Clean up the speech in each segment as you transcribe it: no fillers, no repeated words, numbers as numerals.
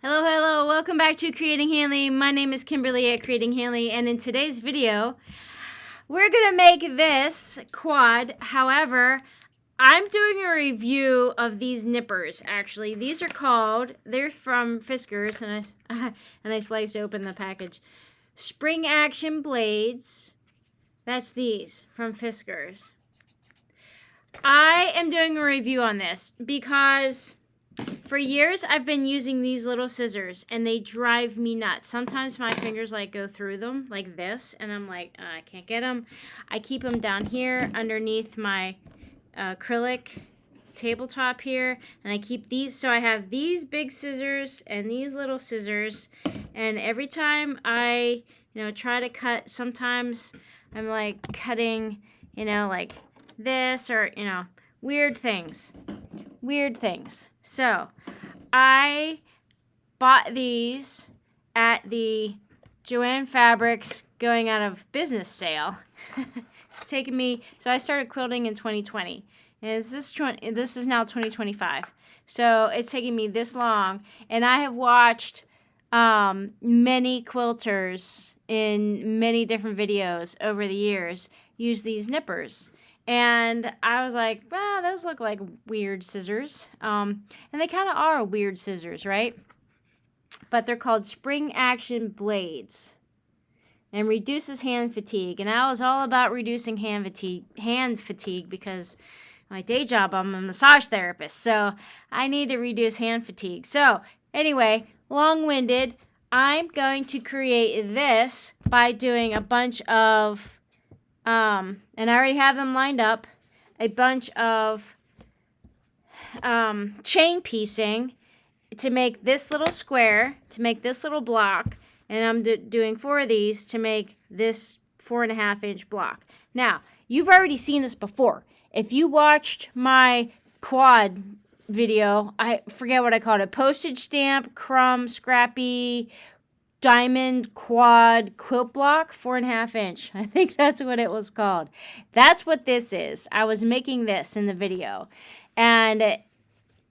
Hello, hello, welcome back to Creating Hanley. My name is Kimberly at Creating Hanley, and in today's video, we're gonna make this quad. However, I'm doing a review of these nippers, actually. These are called, they're from Fiskars, and I sliced open the package. Spring Action Blades. That's these from Fiskars. I am doing a review on this because for years, I've been using these little scissors, and they drive me nuts. Sometimes my fingers, go through them like this, and I'm like, I can't get them. I keep them down here underneath my acrylic tabletop here, and I keep these, so I have these big scissors and these little scissors, and every time I, try to cut, sometimes I'm, cutting, like this, or, weird things. So, I bought these at the Joann Fabrics going out of business sale. It's taken me, so I started quilting in 2020. And this is now 2025. So it's taking me this long. And I have watched many quilters in many different videos over the years use these nippers. And I was like, wow, those look like weird scissors. And they kind of are weird scissors, right? But they're called Spring Action Blades. And reduces hand fatigue. And I was all about reducing hand fatigue because my day job, I'm a massage therapist. So I need to reduce hand fatigue. So anyway, long-winded, I'm going to create this by doing a bunch of and I already have them lined up, a bunch of chain piecing to make this little square, to make this little block, and I'm doing 4 of these to make this 4.5-inch block. Now, you've already seen this before. If you watched my quad video, I forget what I called it, postage stamp, crumb, scrappy, diamond quad quilt block, 4.5-inch. I think that's what it was called. That's what this is. I was making this in the video. And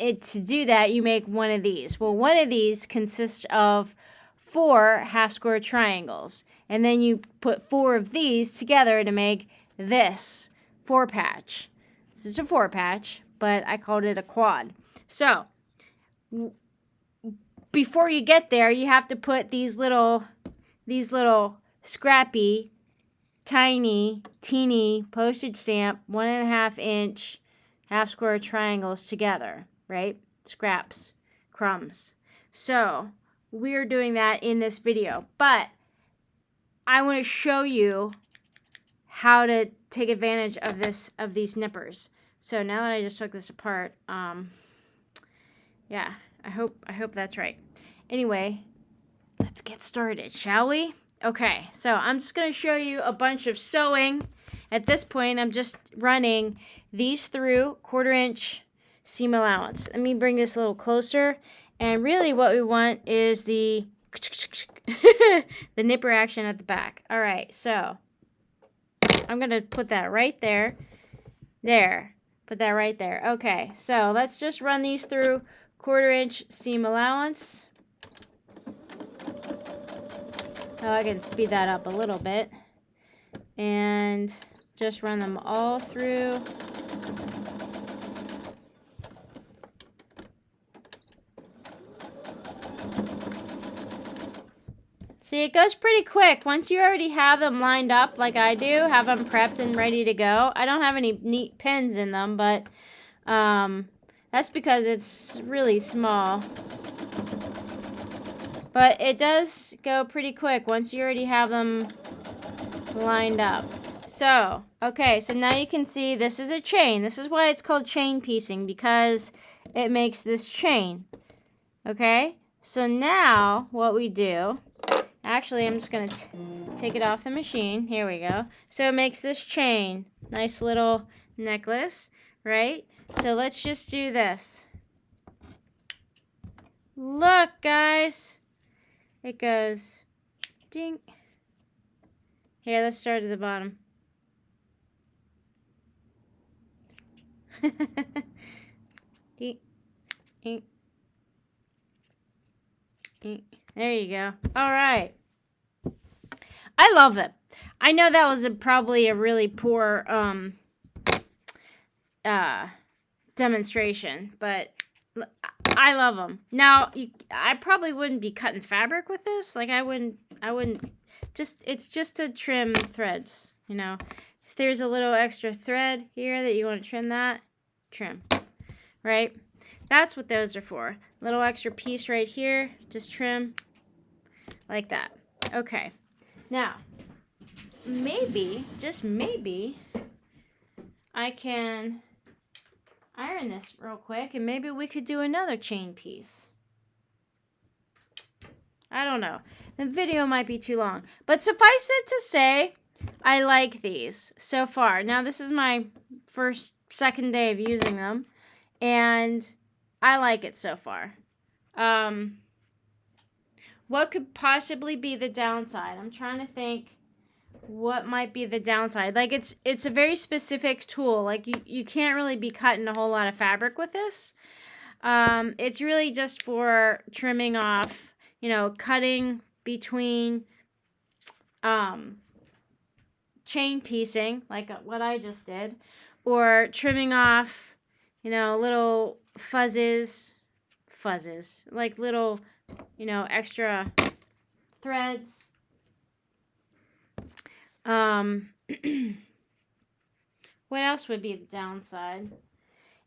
to do that, you make one of these. Well, one of these consists of 4 half-square triangles. And then you put 4 of these together to make this 4-patch. This is a 4-patch, but I called it a quad. So, before you get there, you have to put these little scrappy, tiny, teeny postage stamp 1.5-inch half-square triangles together, right? Scraps, crumbs. So we're doing that in this video, but I want to show you how to take advantage of these nippers. So now that I just took this apart, yeah. I hope that's right. Anyway, let's get started, shall we? Okay, so I'm just going to show you a bunch of sewing. At this point, I'm just running these through 1/4-inch seam allowance. Let me bring this a little closer. And really what we want is the the nipper action at the back. All right, so I'm going to put that right there. There. Put that right there. Okay, so let's just run these through 1/4-inch seam allowance. Oh, I can speed that up a little bit. And just run them all through. See, it goes pretty quick. Once you already have them lined up like I do, have them prepped and ready to go. I don't have any neat pins in them, but that's because it's really small. But it does go pretty quick once you already have them lined up. So, okay, so now you can see this is a chain. This is why it's called chain piecing, because it makes this chain. Okay? So now what we do, actually I'm just going to take it off the machine. Here we go. So it makes this chain. Nice little necklace, right? So let's just do this. Look, guys. It goes ding. Here, let's start at the bottom. Ding, ding. There you go. All right. I love it. I know that was probably a really poor demonstration, but I love them. Now, I probably wouldn't be cutting fabric with this. Like, I wouldn't, it's just to trim threads, you know. If there's a little extra thread here that you want to trim that, trim, right? That's what those are for. Little extra piece right here, just trim like that. Okay. Now, maybe, just maybe, I can iron this real quick, and maybe we could do another chain piece. I don't know. The video might be too long. But suffice it to say, I like these so far. Now, this is my second day of using them, and I like it so far. What could possibly be the downside? I'm trying to think what might be the downside. Like, it's a very specific tool. Like, you can't really be cutting a whole lot of fabric with this. It's really just for trimming off, you know, cutting between chain piecing, like what I just did, or trimming off, you know, little fuzzes, like little, you know, extra threads. What else would be the downside?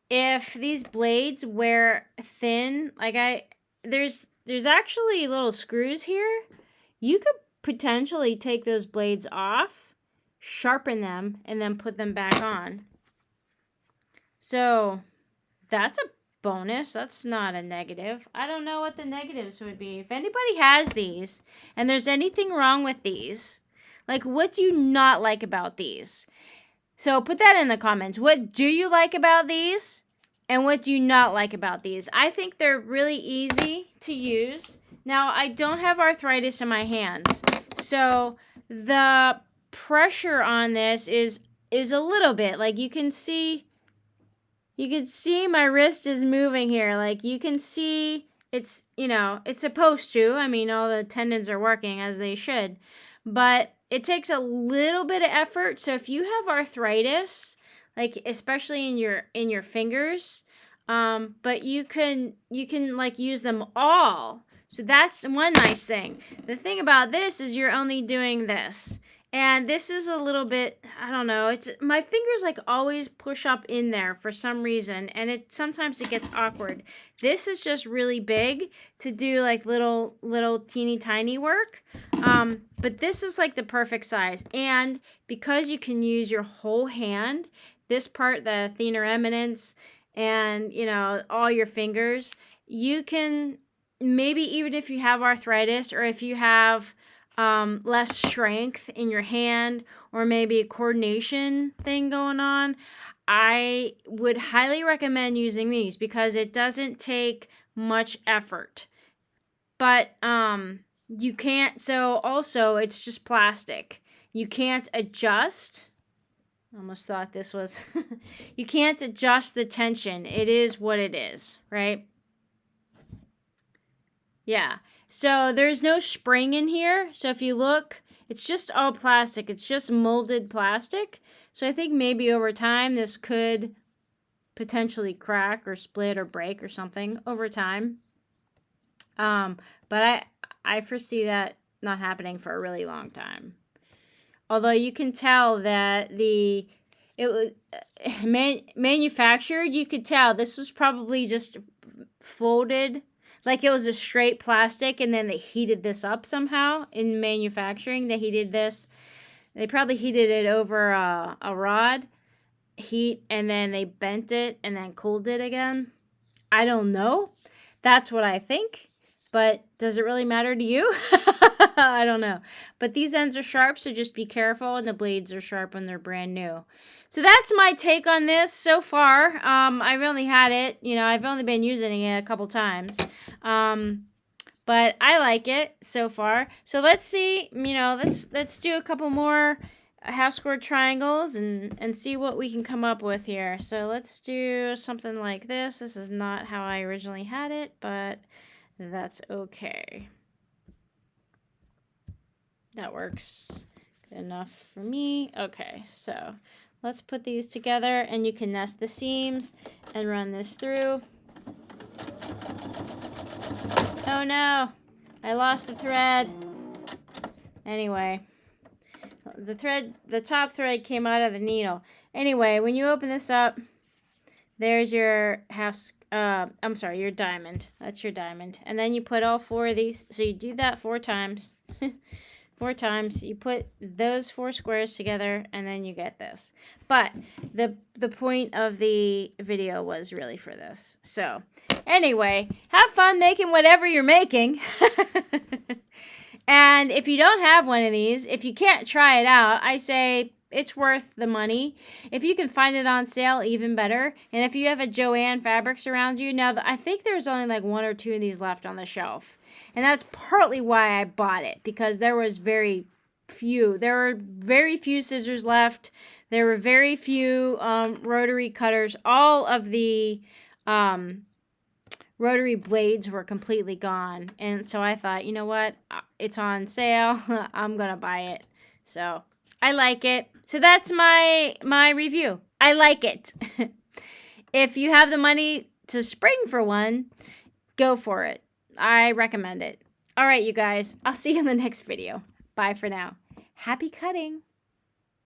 If these blades wear thin, like there's actually little screws here. You could potentially take those blades off, sharpen them, and then put them back on. So that's a bonus. That's not a negative. I don't know what the negatives would be. If anybody has these and there's anything wrong with these, like, what do you not like about these? So put that in the comments. What do you like about these? And what do you not like about these? I think they're really easy to use. Now, I don't have arthritis in my hands. So the pressure on this is a little bit. Like, you can see my wrist is moving here. Like, you can see it's, you know, it's supposed to. I mean, all the tendons are working as they should. But it takes a little bit of effort. So if you have arthritis, like especially in your fingers, but you can like use them all. So that's one nice thing. The thing about this is you're only doing this. And this is a little bit, I don't know, it's my fingers like always push up in there for some reason, and sometimes it gets awkward. This is just really big to do like little teeny tiny work. But this is like the perfect size. And because you can use your whole hand, this part, the thenar eminence, and you know, all your fingers, you can maybe, even if you have arthritis or if you have less strength in your hand or maybe a coordination thing going on, I would highly recommend using these because it doesn't take much effort. But you can't, so also it's just plastic. You can't adjust. I almost thought this was, you can't adjust the tension. It is what it is, right? Yeah. So there's no spring in here. So if you look, it's just all plastic. It's just molded plastic. So I think maybe over time this could potentially crack or split or break or something over time. But I foresee that not happening for a really long time. Although you can tell that it was manufactured, you could tell this was probably just folded. Like it was a straight plastic, and then they heated this up somehow in manufacturing. They heated this. They probably heated it over a rod heat, and then they bent it and then cooled it again. I don't know. That's what I think. But does it really matter to you? I don't know. But these ends are sharp, so just be careful. And the blades are sharp when they're brand new. So that's my take on this so far. I've only had it, you know, I've only been using it a couple times. But I like it so far. So let's see, you know, let's do a couple more half square triangles and see what we can come up with here. So let's do something like this. This is not how I originally had it, but that's okay. That works good enough for me. Okay, so let's put these together, and you can nest the seams and run this through. Oh no, I lost the thread. Anyway, the top thread came out of the needle. Anyway, when you open this up, there's your your diamond. That's your diamond. And then you put all 4 of these. So you do that 4 times. 4 times. You put those 4 squares together, and then you get this. But the point of the video was really for this. So anyway, have fun making whatever you're making. And if you don't have one of these, if you can't try it out, I say it's worth the money. If you can find it on sale, even better. And if you have a Joann Fabrics around you, now I think there's only like 1 or 2 of these left on the shelf. And that's partly why I bought it, because there was very few. There were very few scissors left. There were very few rotary cutters. All of the rotary blades were completely gone. And so I thought, you know what? It's on sale. I'm going to buy it. So I like it. So that's my review. I like it. If you have the money to spring for one, go for it. I recommend it. All right, you guys. I'll see you in the next video. Bye for now. Happy cutting.